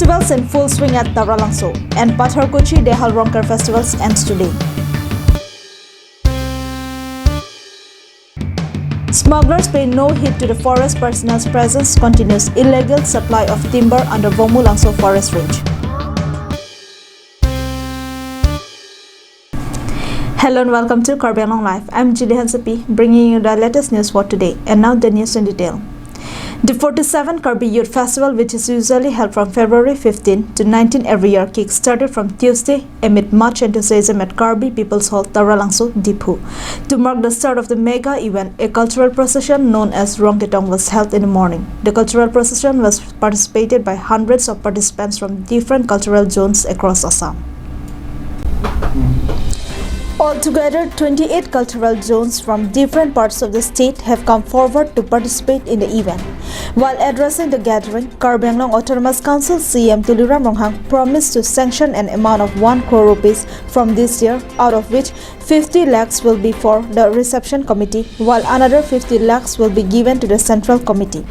Festivals in full swing at Taralangso and Patharkuchi Dehal Ronker festivals ends today. Smugglers pay no heed to the forest personnel's presence continues illegal supply of timber under Vomulangso forest range. Hello and welcome to Karbi Anglong Live. I'm Julie Hansapi bringing you the latest news for today and now the news in detail. The 47th Karbi Youth Festival, which is usually held from February 15 to 19 every year, kick-started from Tuesday amid much enthusiasm at Karbi People's Hall, Taralangso, Diphu. To mark the start of the mega event, a cultural procession known as Rongketong was held in the morning. The cultural procession was participated by hundreds of participants from different cultural zones across Assam. Altogether, 28 cultural zones from different parts of the state have come forward to participate in the event. While addressing the gathering, Karbi Anglong Autonomous Council CM Tuliram Ronghang promised to sanction an amount of 1 crore rupees from this year, out of which 50 lakhs will be for the reception committee, while another 50 lakhs will be given to the central committee.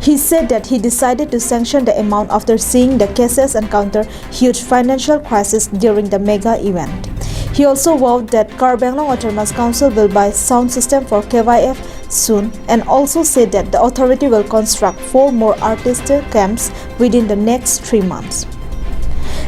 He said that he decided to sanction the amount after seeing the cases encounter huge financial crisis during the mega event. He also vowed that Karbi Anglong Autonomous Council will buy sound system for KYF soon and also said that the authority will construct 4 more artistic camps within the next 3 months.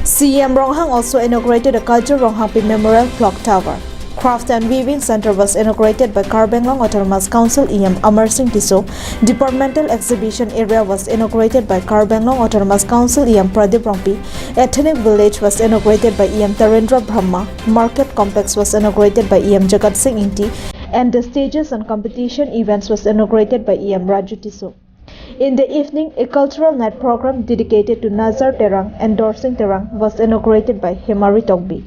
CM Ronghang also inaugurated a Culture Ronghangpi Memorial Clock Tower. Craft and Weaving Center was inaugurated by Karbi Anglong Autonomous Council EM Amar Singh Tiso. Departmental Exhibition Area was inaugurated by Karbi Anglong Autonomous Council EM Pradeep Rongpi. Ethnic Village was inaugurated by EM Tarendra Brahma. Market Complex was inaugurated by EM Jagat Singh Inti. And the stages and competition events was inaugurated by EM Raju Tiso. In the evening, a cultural night program dedicated to Nazar Terang and Dorsing Terang was inaugurated by Hemari Togbi.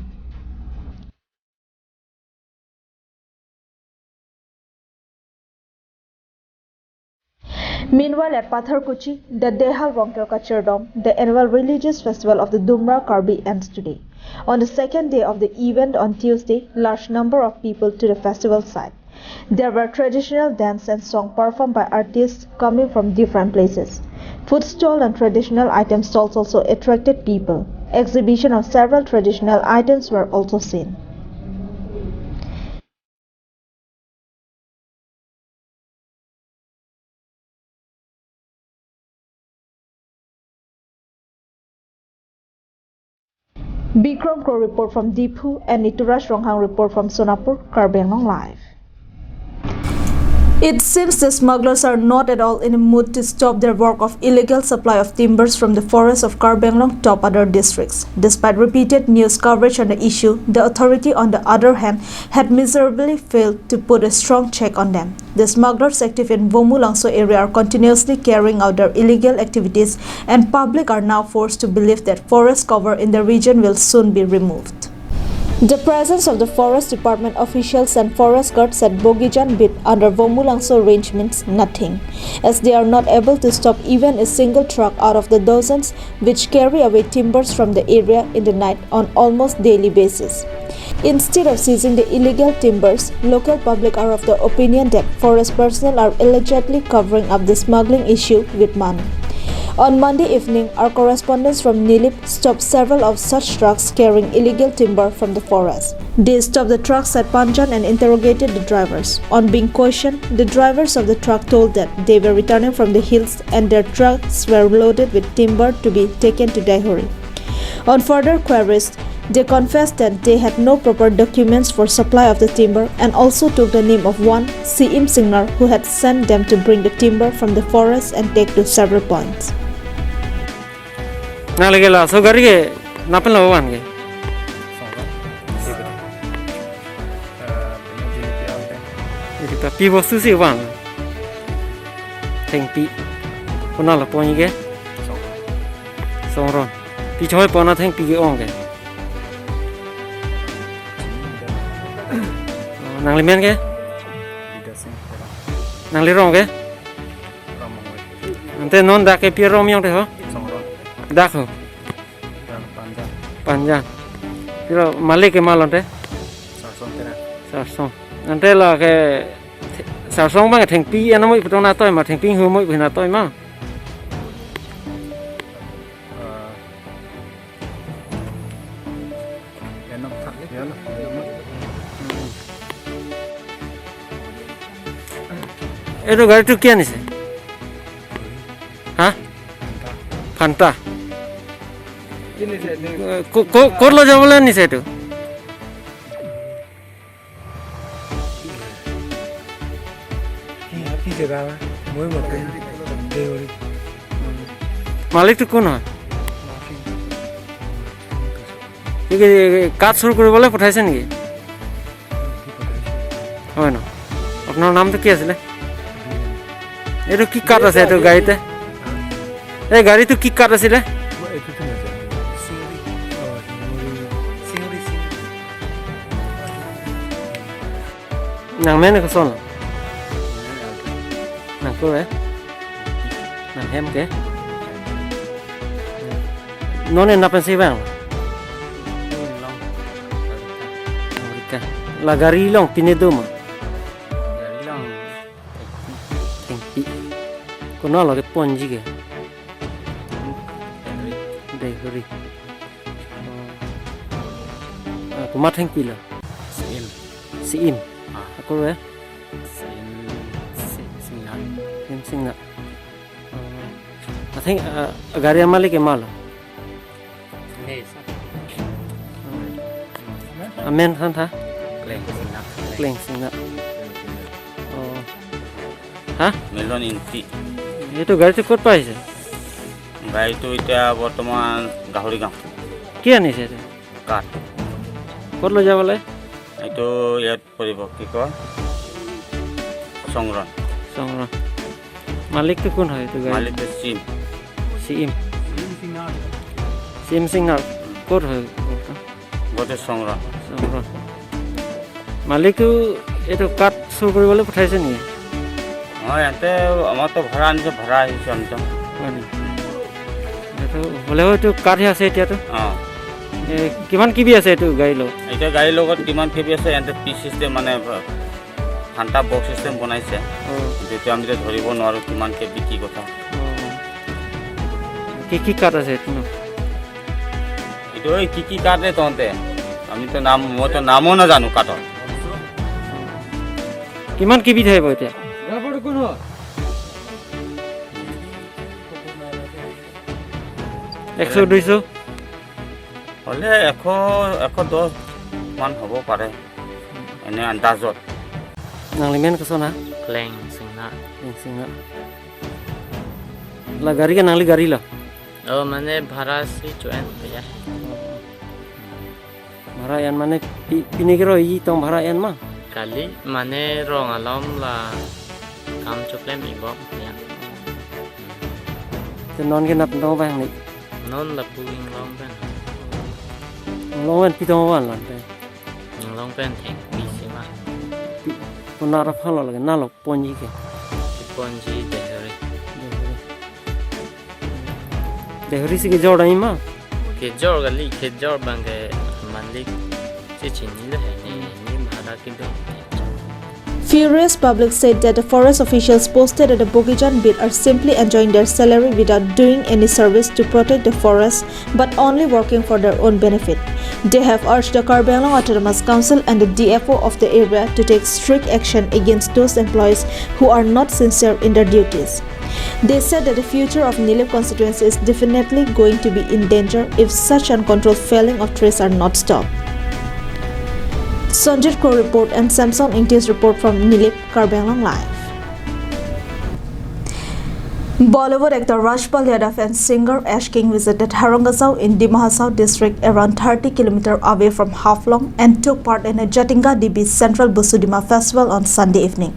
Meanwhile, at Patharkuchi, the Dehal Ronker Kachardom, the annual religious festival of the Dumra Karbi ends today. On the second day of the event on Tuesday, large number of people to the festival site. There were traditional dance and song performed by artists coming from different places. Food stall and traditional item stalls also attracted people. Exhibition of several traditional items were also seen. Bikram Kro report from Diphu and Niturash Ronghang report from Sonapur, Karbi Anglong Live. It seems the smugglers are not at all in a mood to stop their work of illegal supply of timbers from the forests of Karbi Anglong top other districts. Despite repeated news coverage on the issue, the authority on the other hand had miserably failed to put a strong check on them. The smugglers active in Vomulangso area are continuously carrying out their illegal activities and public are now forced to believe that forest cover in the region will soon be removed. The presence of the Forest Department officials and forest guards at Bogijan Bit under Vomulangso range means nothing, as they are not able to stop even a single truck out of the dozens which carry away timbers from the area in the night on almost daily basis. Instead of seizing the illegal timbers, local public are of the opinion that forest personnel are allegedly covering up the smuggling issue with money. On Monday evening, our correspondents from Nilip stopped several of such trucks carrying illegal timber from the forest. They stopped the trucks at Panjan and interrogated the drivers. On being questioned, the drivers of the truck told that they were returning from the hills and their trucks were loaded with timber to be taken to Daihori. On further queries, they confessed that they had no proper documents for supply of the timber and also took the name of one C.M. Singnar who had sent them to bring the timber from the forest and take to several points. Naligela so garige napin lawan ge jadi tapi bosu si wan tengpi pona la poni ge songron pi choi pona tengpi ge ong ge nang limen ge nang lirong ge ante non da ke pi rom yong de ho Dakho Panjang Pero malik ke malon te Sarsong Nanti lah ke Sarsong bang theng pi ana moi putong na toy ma theng pi hu moi bina toy ma এইটো গাড়ীটো কি আনিছে হা Fanta ক'ত লৈ যাবলৈ আনিছে এইটো মালিকটো কোন হয় কাঠ চুৰ কৰিবলৈ পঠাইছে নেকি হয় ন আপোনাৰ নামটো কি আছিলে এইটো কি কাঠ আছে এইটো গাড়ীতে এই গাড়ীটো কি কাঠ আছিলে Nàng có son nàng cô đấy nàng hem cái nó nên nạp xe vàng là gari long pinedo mà còn nó là cái pon gì kìa đây gari có mắt thanh pila sim cô đấy sinh nợ thấy gari amali cái mal amen thân thà Kleng sinh nợ hả melon inti itu gari itu kot paise gari itu এটা বর্তমান গাহৰি গাঁও কি আনিছে এটা কাঠ ক'ত লৈ যাবলৈ এইটো ইয়াত পৰিব কি কয় সংগ্ৰহ মালিকটো কোন হয় এইটো গাড়ী মালিকটো চিম সিংহাৰ ক'ত হয় গোটেই সংগ্ৰহ মালিকটো এইটো কাঠ চুৰ কৰিবলৈ পঠাইছে নেকি হয় ইয়াতে আমাৰতো ভাড়া আনিছে ভাড়া আহিছে আনিছে হয় নেকি এইটো হ'লেও এইটো কাঠহে আছে এতিয়াতো অঁ কিমান কিবি আছে এইটো গাড়ী লগত এতিয়া গাড়ীৰ লগত কিমান কিবি আছে ইয়াতে পিচ চিষ্টেম মানে ফান্টা বক্স চিষ্টেম বনাইছে যেতিয়া আমি ধৰিব নোৱাৰোঁ কিমান কেবি কি কথা কি কাঠ আছে এইটো এইটো কি কাঠে তহঁতে আমিতো মইতো নামো নাজানো কাঠৰ কিমান কিবি থাকিব এতিয়া 100-200 হ'লে 110 মান হ'ব পাৰে এনে আন্দাজত নাংলিমেন कसोना Kleng singna la gari ka nangli gari la মানে ভাড়া সি জয়েন হয়ে যায় ভাড়া ইয়ান মানে পিনিকের ই তম ভাড়া ইয়ান মা কালি মানে রং আলম লা কাম চকলেম ইব te non ke nap tong bang ni non la puing long ben longan pi tong wan lan te long ben theng pi sima puna ra phalo la na lo ponji ke ponji dehri si ke jor dai ma ke jor gali ke jor bang ke malik che chin ni le ni bhara ki do Furious public said that the forest officials posted at the Bogijan bit are simply enjoying their salary without doing any service to protect the forest, but only working for their own benefit. They have urged the Karbi Anglong Autonomous Council and the DFO of the area to take strict action against those employees who are not sincere in their duties. They said that the future of Nilip constituency is definitely going to be in danger if such uncontrolled felling of trees are not stopped. Sanjit Kaur report and Samson Ingti's report from Nilip, Karbi Anglong Live. Bollywood actor Rajpal Yadav and singer Ash King visited Harongazau in Dima Hasao district around 30 km away from Haflong and took part in a Jatinga DB Central Busudima festival on Sunday evening.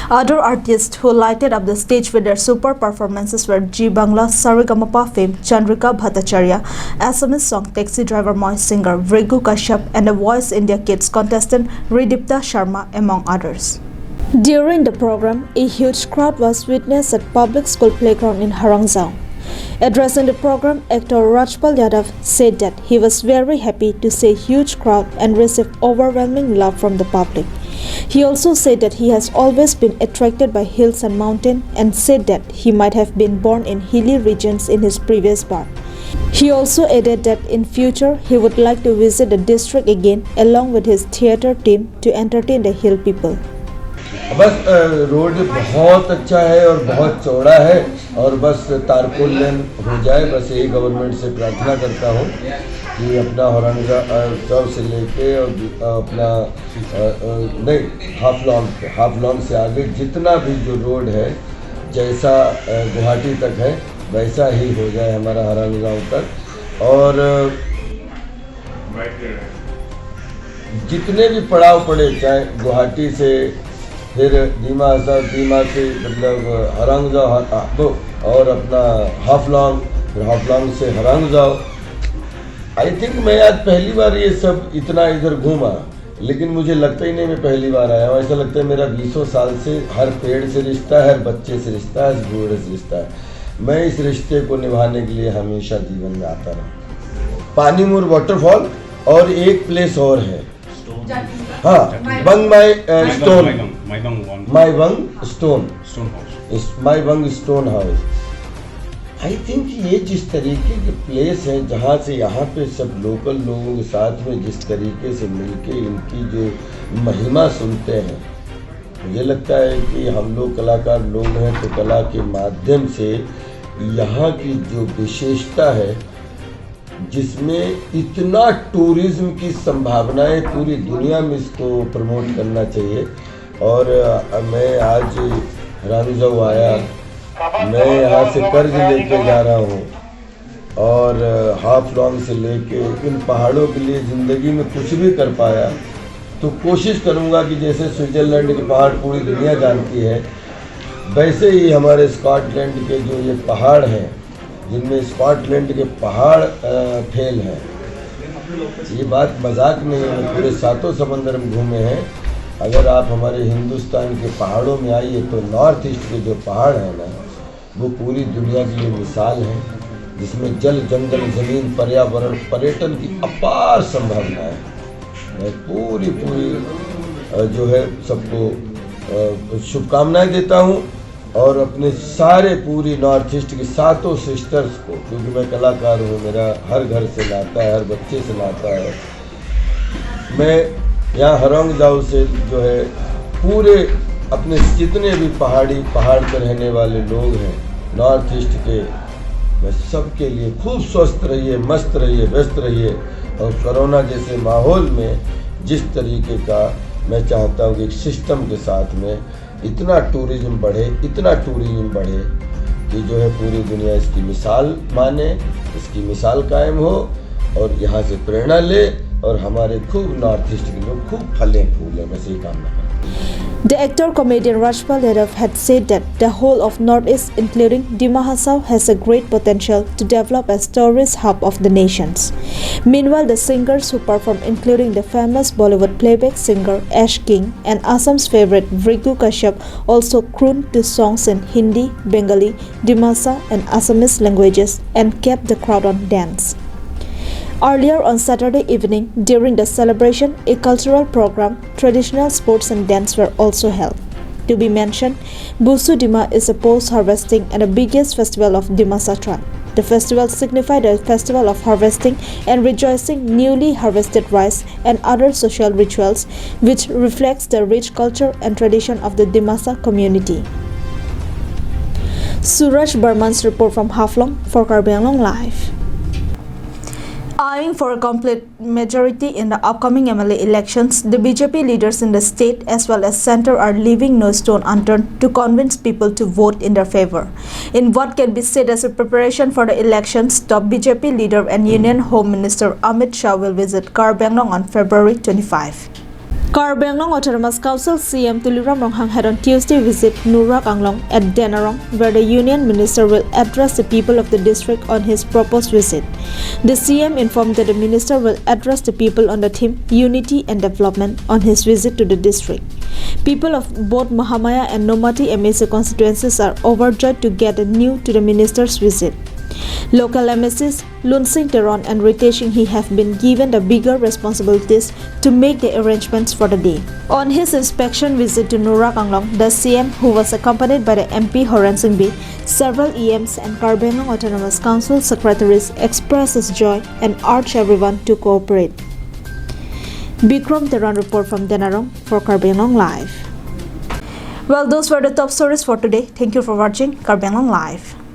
Other artists who lighted up the stage with their super performances were G Bangla Saregamapa fame Chandrika Bhattacharya, Assamese song Taxi Driver Moy singer Vrigu Kashyap and the Voice India Kids contestant Ridipta Sharma among others. During the program, a huge crowd was witnessed at public school playground in Harongzau. Addressing the program, actor Rajpal Yadav said that he was very happy to see a huge crowd and receive overwhelming love from the public. He also said that he has always been attracted by hills and mountains and said that he might have been born in hilly regions in his previous birth. He also added that in future he would like to visit the district again along with his theatre team to entertain the hill people. बस road बहुत अच्छा है और बहुत चौड़ा है और बस तारकोल लेन हो जाए, बस यही गवर्नमेंट से प्रार्थना करता हूँ कि अपना औरंगाबाद से लेके और अपना नहीं हाफ लॉन्ग से आगे जितना भी जो रोड है जैसा गुवाहाटी तक है वैसा ही हो जाए हमारा हरानगांव तक। और जितने भी पड़ाव पड़े चाहे गुवाहाटी से फिर दीमा से मतलब हरांगजाव और अपना हाफ लॉन्ग से हरांगजाव। आई थिंक मैं आज पहली बार ये सब इतना इधर घूमा, लेकिन मुझे लगता ही नहीं मैं पहली बार आया हूँ। ऐसा लगता है मेरा 20 साल से हर पेड़ से रिश्ता है, हर बच्चे से रिश्ता है, हर बूढ़े से रिश्ता है। मैं इस रिश्ते को निभाने के लिए हमेशा जीवन में आता रहा। पानीमूर वाटरफॉल और एक प्लेस और है, हाँ, बंग माई बंग स्टोन हाउस। आई थिंक ये जिस तरीके के प्लेस हैं जहाँ से यहाँ पे सब लोकल लोगों के साथ में जिस तरीके से मिलके इनकी जो महिमा सुनते हैं, मुझे लगता है कि हम लोग कलाकार लोग हैं तो कला के माध्यम से यहाँ की जो विशेषता है जिसमें इतना टूरिज्म की संभावनाएं पूरी दुनिया में इसको प्रमोट करना चाहिए। और मैं आज हरांगजाव आया, मैं यहाँ से कर्ज लेके जा रहा हूँ और हाफ लॉन्ग से लेके इन पहाड़ों के लिए ज़िंदगी में कुछ भी कर पाया तो कोशिश करूँगा कि जैसे स्विट्ज़रलैंड के पहाड़ पूरी दुनिया जानती है वैसे ही हमारे स्कॉटलैंड के जो ये पहाड़ हैं जिनमें स्कॉटलैंड के पहाड़ फेल हैं। ये बात मजाक नहीं है, पूरे 7 समंदर में घूमे हैं। अगर आप हमारे हिंदुस्तान के पहाड़ों में आइए तो नॉर्थ ईस्ट के जो पहाड़ हैं ना वो पूरी दुनिया की ये मिसाल है जिसमें जल जंगल ज़मीन पर्यावरण पर्यटन की अपार संभावना है। मैं पूरी जो है सबको शुभकामनाएं देता हूँ और अपने सारे पूरी नॉर्थ ईस्ट की 7 सिस्टर्स को, क्योंकि मैं कलाकार हूँ, मेरा हर घर से नाता है, हर बच्चे से नाता है। मैं यहाँ हरांगजाव से जो है पूरे अपने जितने भी पहाड़ पर रहने वाले लोग हैं नॉर्थ ईस्ट के, मैं सबके लिए खूब स्वस्थ रहिए, मस्त रहिए, व्यस्त रहिए। और कोरोना जैसे माहौल में जिस तरीके का मैं चाहता हूँ कि एक सिस्टम के साथ में इतना टूरिज्म बढ़े कि जो है पूरी दुनिया इसकी मिसाल माने, इसकी मिसाल कायम हो और यहाँ से प्रेरणा ले और हमारे खूब नॉर्थ ईस्ट के लोग खूब फलें फूलें। बस ये कामना करता हूँ। The actor-comedian Rajpal Yadav had said that the whole of Northeast, including Dima Hasao, has a great potential to develop as tourist hub of the nations. Meanwhile, the singers who performed, including the famous Bollywood playback singer Ash King and Assam's favorite Vrigu Kashyap, also crooned to songs in Hindi, Bengali, Dimasa and Assamese languages and kept the crowd on dance. Earlier on Saturday evening, during the celebration, a cultural program, traditional sports and dance were also held. To be mentioned, Busu Dima is a post-harvesting and the biggest festival of Dimasa tribe. The festival signified a festival of harvesting and rejoicing newly harvested rice and other social rituals, which reflects the rich culture and tradition of the Dimasa community. Suraj Burman's report from Haflong for Karbi Anglong Live. Eyeing for a complete majority in the upcoming MLA elections, the BJP leaders in the state as well as centre are leaving no stone unturned to convince people to vote in their favour. In what can be said as a preparation for the elections, top BJP leader and Union Home Minister Amit Shah will visit Karbi Anglong on February 25. Karbi Anglong Autonomous Council CM Tuliram Ronghang had on Tuesday visit Nurak Anglong at Denarong, where the Union Minister will address the people of the district on his proposed visit. The CM informed that the Minister will address the people on the theme Unity and Development on his visit to the district. People of both Mahamaya and Nomati MSA constituencies are overjoyed to get news to the Minister's visit. Local MSCs Lun Sing Teron and Ritesh He have been given the bigger responsibilities to make the arrangements for the day. On his inspection visit to Nura Kanglong, the CM, who was accompanied by the MP Horan Singh B, several EMs and Karbenglong Autonomous Council secretaries expressed his joy and urged everyone to cooperate. Bikram Teran report from Denarong for Karbenglong Live. Well, those were the top stories for today. Thank you for watching Karbenglong Live.